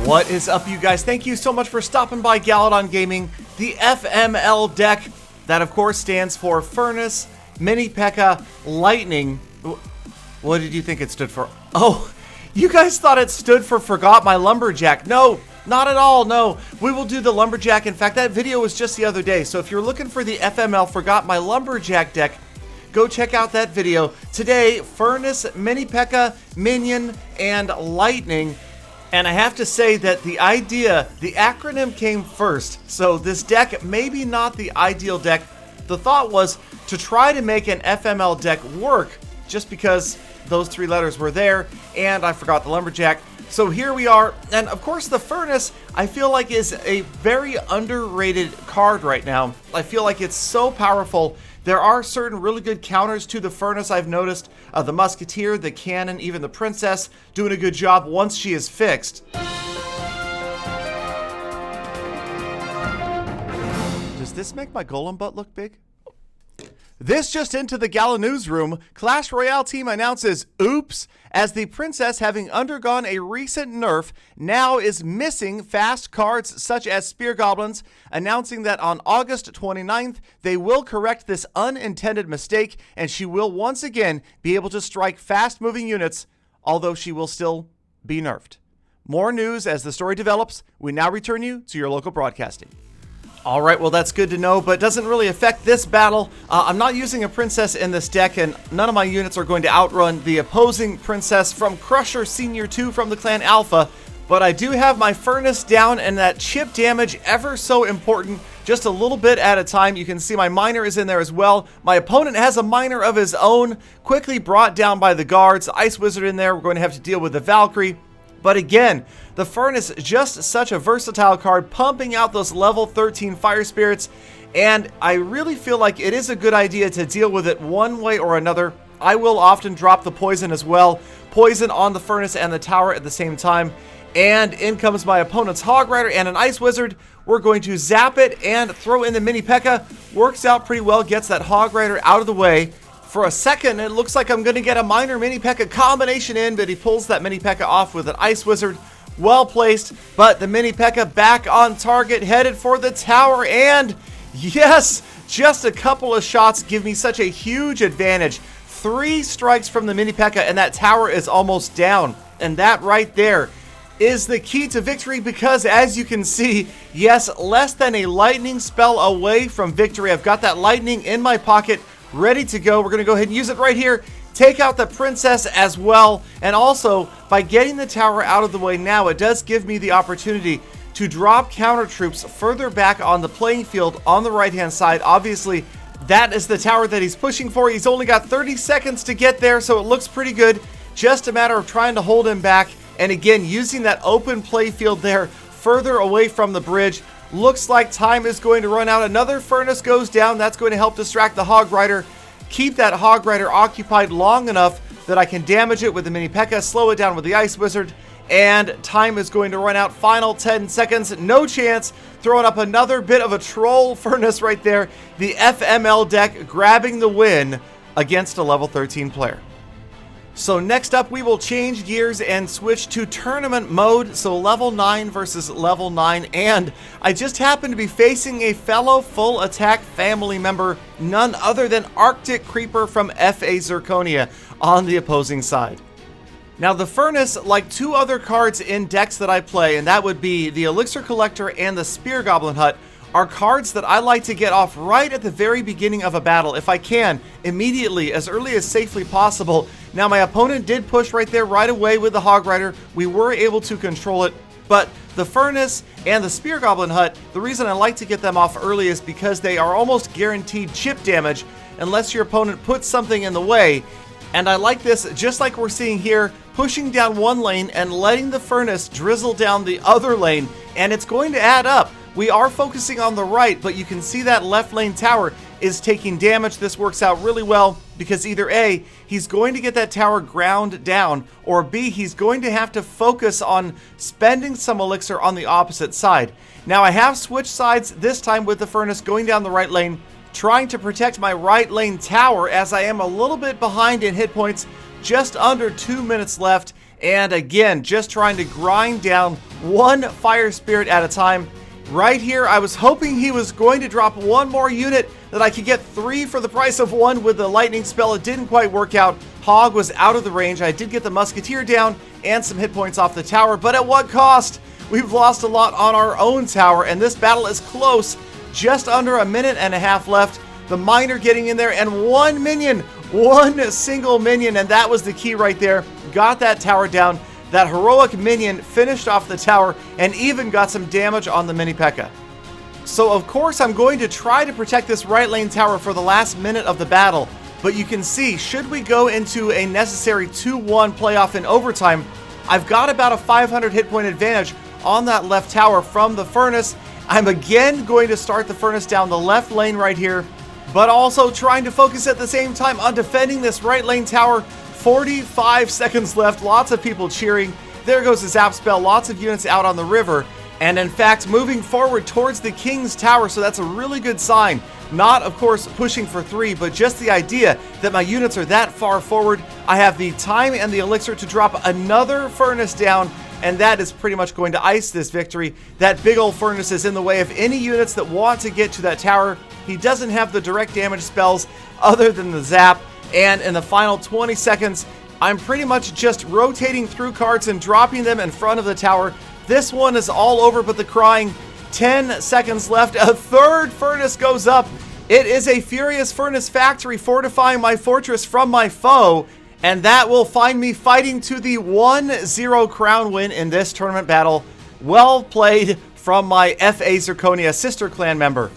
What is up, you guys? Thank you so much for stopping by Galadon Gaming. The FML deck, that of course stands for Furnace, Mini PEKKA, Lightning. What did you think it stood for? Oh, you guys thought it stood for Forgot My Lumberjack. No, not at all, no. We will do the Lumberjack. In fact, that video was just the other day. So if you're looking for the FML Forgot My Lumberjack deck, go check out that video. Today, Furnace, Mini PEKKA, Minion, and Lightning. And I have to say that the acronym came first. So this deck, maybe not the ideal deck. The thought was to try to make an FML deck work just because those three letters were there and I forgot the Lumberjack. So here we are. And of course the Furnace, I feel like is a very underrated card right now. I feel like it's so powerful. There are certain really good counters to the Furnace, I've noticed. The Musketeer, the Cannon, even the Princess doing a good job once she is fixed. Does this make my golem butt look big? This just into the Gala newsroom. Clash Royale team announces, oops, as the Princess, having undergone a recent nerf, now is missing fast cards such as Spear Goblins, announcing that on August 29th, they will correct this unintended mistake, and she will once again be able to strike fast-moving units, although she will still be nerfed. More news as the story develops. We now return you to your local broadcasting. All right, well, that's good to know, but doesn't really affect this battle. I'm not using a Princess in this deck, and none of my units are going to outrun the opposing Princess from Crusher Senior 2 from the Clan Alpha, but I do have my Furnace down, and that chip damage ever so important, just a little bit at a time. You can see my Miner is in there as well. My opponent has a Miner of his own, quickly brought down by the guards. Ice Wizard in there. We're going to have to deal with the Valkyrie. But again, the Furnace, just such a versatile card, pumping out those level 13 Fire Spirits, and I really feel like it is a good idea to deal with it one way or another. I will often drop the Poison as well. Poison on the Furnace and the Tower at the same time. And in comes my opponent's Hog Rider and an Ice Wizard. We're going to zap it and throw in the Mini PEKKA. Works out pretty well, gets that Hog Rider out of the way. For a second, it looks like I'm going to get a Miner Mini PEKKA combination in, but he pulls that Mini PEKKA off with an Ice Wizard. Well placed, but the Mini PEKKA back on target, headed for the tower, and yes, just a couple of shots give me such a huge advantage. 3 strikes from the Mini PEKKA, and that tower is almost down. And that right there is the key to victory because, as you can see, yes, less than a lightning spell away from victory. I've got that lightning in my pocket, ready to go. We're going to go ahead and use it right here. Take out the Princess as well. And also, by getting the tower out of the way now, it does give me the opportunity to drop counter troops further back on the playing field on the right-hand side. Obviously, that is the tower that he's pushing for. He's only got 30 seconds to get there, so it looks pretty good. Just a matter of trying to hold him back. And again, using that open play field there further away from the bridge. Looks like time is going to run out. Another Furnace goes down. That's going to help distract the Hog Rider. Keep that Hog Rider occupied long enough that I can damage it with the Mini PEKKA, slow it down with the Ice Wizard, and time is going to run out. Final 10 seconds. No chance. Throwing up another bit of a troll Furnace right there. The FML deck grabbing the win against a level 13 player. So next up, we will change gears and switch to tournament mode. So level 9 versus level 9. And I just happen to be facing a fellow full attack family member, none other than Arctic Creeper from FA Zirconia on the opposing side. Now the Furnace, like 2 other cards in decks that I play, and that would be the Elixir Collector and the Spear Goblin Hut, are cards that I like to get off right at the very beginning of a battle, if I can, immediately, as early as safely possible. Now my opponent did push right there right away with the Hog Rider. We were able to control it, but the Furnace and the Spear Goblin Hut, the reason I like to get them off early is because they are almost guaranteed chip damage unless your opponent puts something in the way. And I like this, just like we're seeing here, pushing down one lane and letting the Furnace drizzle down the other lane, and it's going to add up. We are focusing on the right, but you can see that left lane tower is taking damage. This works out really well because either A, he's going to get that tower ground down, or B, he's going to have to focus on spending some elixir on the opposite side. Now I have switched sides this time with the Furnace going down the right lane, trying to protect my right lane tower as I am a little bit behind in hit points, just under 2 minutes left. And again, just trying to grind down one fire spirit at a time. Right here, I was hoping he was going to drop one more unit that I could get 3 for the price of 1 with the lightning spell. It didn't quite work out. Hog was out of the range. I did get the musketeer down and some hit points off the tower, but at what cost? We've lost a lot on our own tower, and this battle is close. Just under a minute and a half left. The miner getting in there, and one minion, one single minion, and that was the key right there. Got that tower down. That heroic minion finished off the tower and even got some damage on the mini P.E.K.K.A. So of course I'm going to try to protect this right lane tower for the last minute of the battle, but you can see, should we go into a necessary 2-1 playoff in overtime, I've got about a 500 hit point advantage on that left tower from the furnace. I'm again going to start the furnace down the left lane right here, but also trying to focus at the same time on defending this right lane tower. 45 seconds left, lots of people cheering. There goes the zap spell, lots of units out on the river, and in fact moving forward towards the King's Tower, so that's a really good sign. Not, of course, pushing for 3, but just the idea that my units are that far forward. I have the time and the elixir to drop another furnace down, and that is pretty much going to ice this victory. That big old furnace is in the way of any units that want to get to that tower. He doesn't have the direct damage spells other than the zap. And in the final 20 seconds, I'm pretty much just rotating through cards and dropping them in front of the tower. This one is all over but the crying. 10 seconds left. A third furnace goes up. It is a Furious Furnace Factory fortifying my fortress from my foe. And that will find me fighting to the 1-0 crown win in this tournament battle. Well played from my FA Zirconia sister clan member.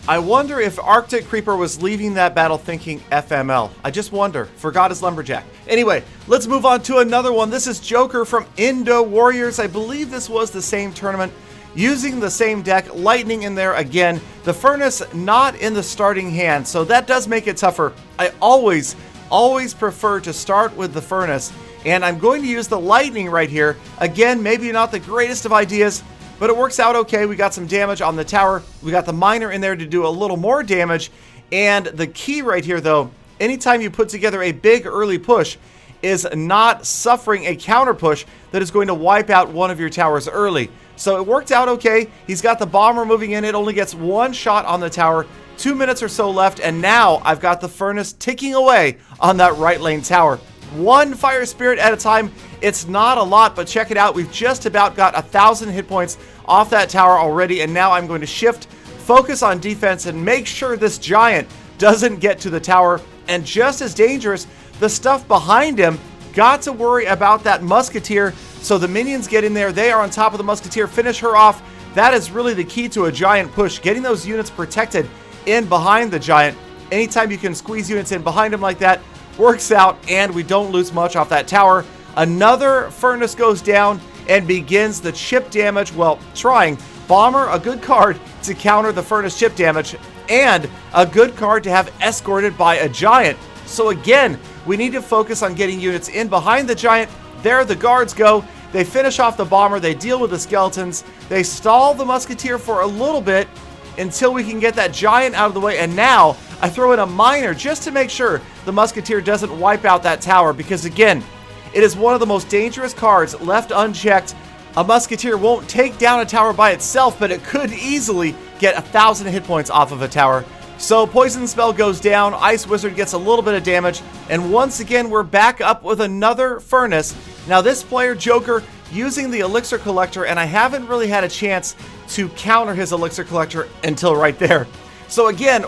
I wonder if Arctic Creeper was leaving that battle thinking FML. I just wonder. Forgot his lumberjack. Anyway, let's move on to another one. This is Joker from Indo Warriors. I believe this was the same tournament. Using the same deck, lightning in there again. The furnace not in the starting hand, so that does make it tougher. I always prefer to start with the furnace, and I'm going to use the lightning right here. Again, maybe not the greatest of ideas, but it works out okay. We got some damage on the tower. We got the miner in there to do a little more damage. And the key right here, though, anytime you put together a big early push, is not suffering a counter push that is going to wipe out one of your towers early. So it worked out okay. He's got the bomber moving in. It only gets one shot on the tower. 2 minutes or so left, and now I've got the furnace ticking away on that right lane tower. One fire spirit at a time. It's not a lot, but check it out. We've just about got 1,000 hit points off that tower already, and now I'm going to shift, focus on defense, and make sure this giant doesn't get to the tower. And just as dangerous, the stuff behind him, got to worry about that musketeer. So the minions get in there. They are on top of the musketeer. Finish her off. That is really the key to a giant push, getting those units protected in behind the giant. Anytime you can squeeze units in behind him like that, works out, and we don't lose much off that tower. Another furnace goes down and begins the chip damage. Well, trying. Bomber, a good card to counter the furnace chip damage, and a good card to have escorted by a giant. So again, we need to focus on getting units in behind the giant. There the guards go. They finish off the bomber. They deal with the skeletons. They stall the musketeer for a little bit until we can get that giant out of the way. And now I throw in a miner just to make sure the musketeer doesn't wipe out that tower, because again, it is one of the most dangerous cards left unchecked. A musketeer won't take down a tower by itself, but it could easily get 1,000 hit points off of a tower. So poison spell goes down, ice wizard gets a little bit of damage, and once again we're back up with another furnace. Now this player, Joker, using the elixir collector, and I haven't really had a chance to counter his elixir collector until right there. So again,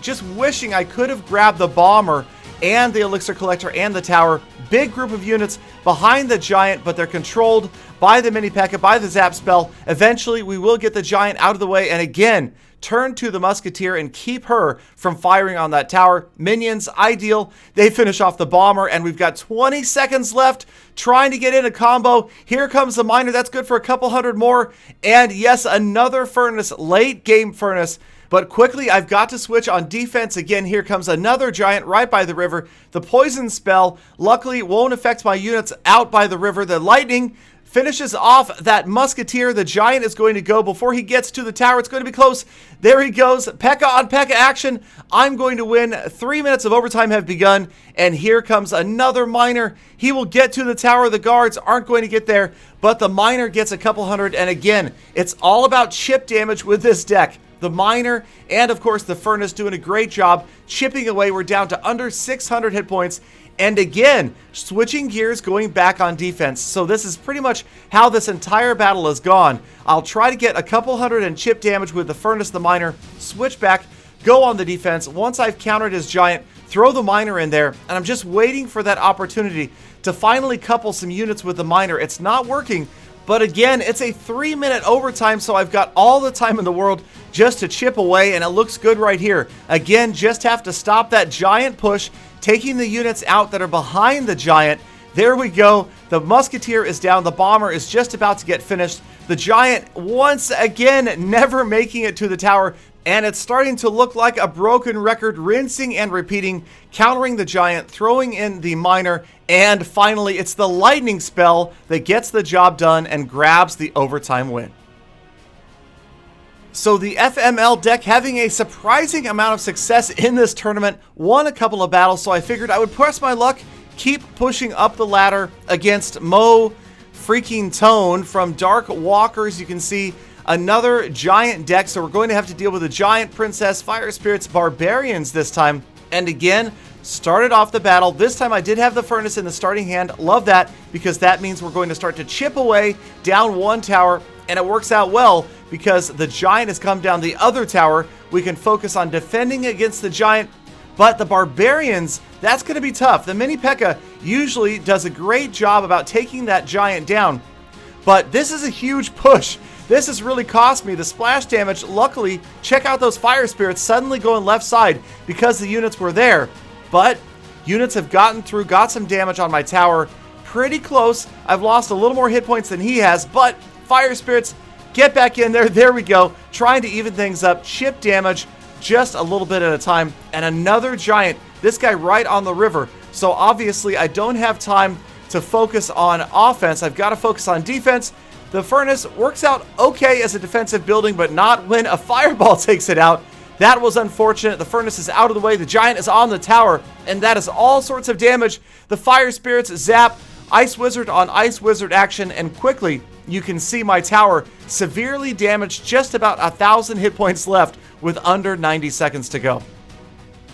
just wishing I could have grabbed the bomber and the elixir collector and the tower. Big group of units behind the giant, but they're controlled by the mini P.E.K.K.A, by the zap spell. Eventually we will get the giant out of the way, and again turn to the musketeer and keep her from firing on that tower. Minions, ideal. They finish off the bomber, and we've got 20 seconds left trying to get in a combo. Here comes the miner. That's good for a couple hundred more. And yes, another furnace, late game furnace. But quickly, I've got to switch on defense again. Here comes another giant right by the river. The poison spell, luckily, won't affect my units out by the river. The lightning finishes off that musketeer. The giant is going to go before he gets to the tower. It's going to be close. There he goes. PEKKA on PEKKA action. I'm going to win. 3 minutes of overtime have begun, and here comes another miner. He will get to the tower. The guards aren't going to get there, but the miner gets a couple hundred, and again, it's all about chip damage with this deck. The miner and, of course, the furnace doing a great job chipping away. We're down to under 600 hit points. And again, switching gears, going back on defense. So this is pretty much how this entire battle has gone. I'll try to get a couple hundred and chip damage with the furnace, the miner, switch back, go on the defense. Once I've countered his giant, throw the miner in there, and I'm just waiting for that opportunity to finally couple some units with the miner. It's not working, but again, it's a 3-minute overtime, so I've got all the time in the world just to chip away, and it looks good right here. Again, just have to stop that giant push, taking the units out that are behind the giant. There we go. The musketeer is down. The bomber is just about to get finished. The giant, once again, never making it to the tower. And it's starting to look like a broken record, rinsing and repeating, countering the giant, throwing in the miner, and finally, it's the lightning spell that gets the job done and grabs the overtime win. So the FML deck having a surprising amount of success in this tournament, won a couple of battles, so I figured I would press my luck, keep pushing up the ladder against Mo freaking Tone from Dark Walkers. You can see another giant deck, so we're going to have to deal with a giant princess, fire spirits, barbarians this time. And again, started off the battle. This time I did have the furnace in the starting hand. Love that, because that means we're going to start to chip away down one tower, and it works out well because the giant has come down the other tower. We can focus on defending against the giant, but the barbarians, that's going to be tough. The mini PEKKA usually does a great job about taking that giant down, but this is a huge push. This has really cost me the splash damage. Luckily, check out those fire spirits suddenly going left side because the units were there, but units have gotten through, got some damage on my tower. Pretty close. I've lost a little more hit points than he has, but fire spirits, get back in there. There we go. Trying to even things up. Chip damage just a little bit at a time. And another giant. This guy right on the river. So obviously I don't have time to focus on offense. I've got to focus on defense. The furnace works out okay as a defensive building, but not when a fireball takes it out. That was unfortunate. The furnace is out of the way. The giant is on the tower, and that is all sorts of damage. The fire spirits zap. Ice Wizard on Ice Wizard action, and quickly you can see my tower severely damaged, just about 1,000 hit points left with under 90 seconds to go.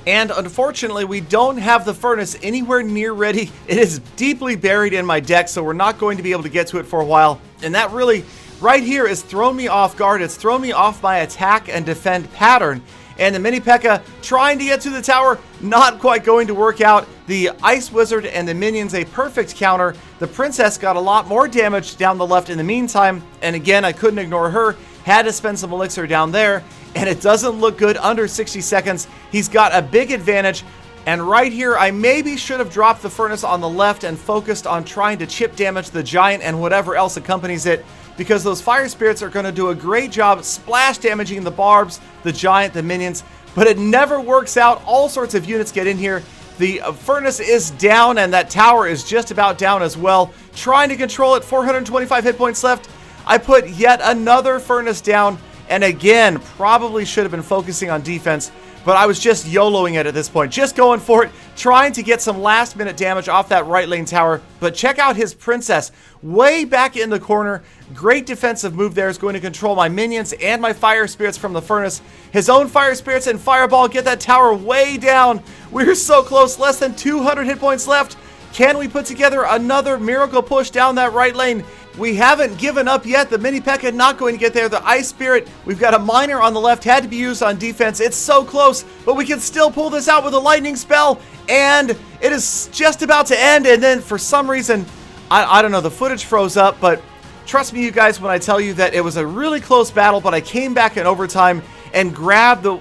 And unfortunately, we don't have the furnace anywhere near ready. It is deeply buried in my deck, so we're not going to be able to get to it for a while. And that really, right here, has thrown me off guard. It's thrown me off my attack and defend pattern. And the mini PEKKA trying to get to the tower, not quite going to work out. The Ice Wizard and the minions, a perfect counter. The princess got a lot more damage down the left in the meantime. And again, I couldn't ignore her. Had to spend some elixir down there. And it doesn't look good under 60 seconds. He's got a big advantage. And right here, I maybe should have dropped the furnace on the left and focused on trying to chip damage the giant and whatever else accompanies it, because those fire spirits are going to do a great job splash damaging the barbs, the giant, the minions, but it never works out. All sorts of units get in here. The furnace is down, and that tower is just about down as well. Trying to control it, 425 hit points left. I put yet another furnace down, and again, probably should have been focusing on defense, but I was just YOLOing it at this point, just going for it, trying to get some last minute damage off that right lane tower. But check out his princess way back in the corner. Great defensive move there, is going to control my minions and my fire spirits from the furnace. His own fire spirits and fireball get that tower way down. We're so close, less than 200 hit points left. Can we put together another miracle push down that right lane? We haven't given up yet. The mini PEKKA not going to get there. The Ice Spirit, we've got a miner on the left, had to be used on defense. It's so close, but we can still pull this out with a lightning spell, and it is just about to end. And then for some reason, I don't know, the footage froze up, but trust me, you guys, when I tell you that it was a really close battle, but I came back in overtime and grabbed the...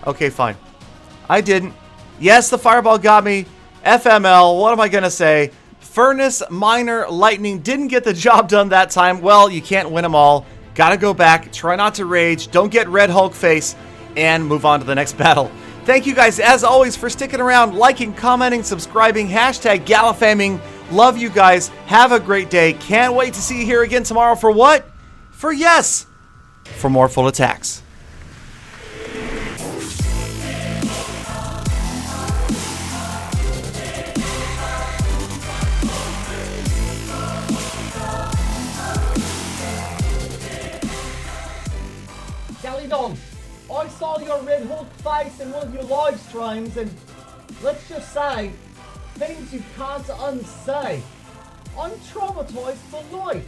Okay, fine. I didn't. Yes, the fireball got me. FML, what am I going to say? Furnace, Miner, Lightning didn't get the job done that time. Well, you can't win them all. Gotta go back, try not to rage, don't get Red Hulk face, and move on to the next battle. Thank you guys, as always, for sticking around, liking, commenting, subscribing, hashtag Galifaming. Love you guys. Have a great day. Can't wait to see you here again tomorrow for what? For more full attacks. Galidon, I saw your Red Hulk face in one of your live streams, and let's just say, things you can't unsay. I'm traumatized for life.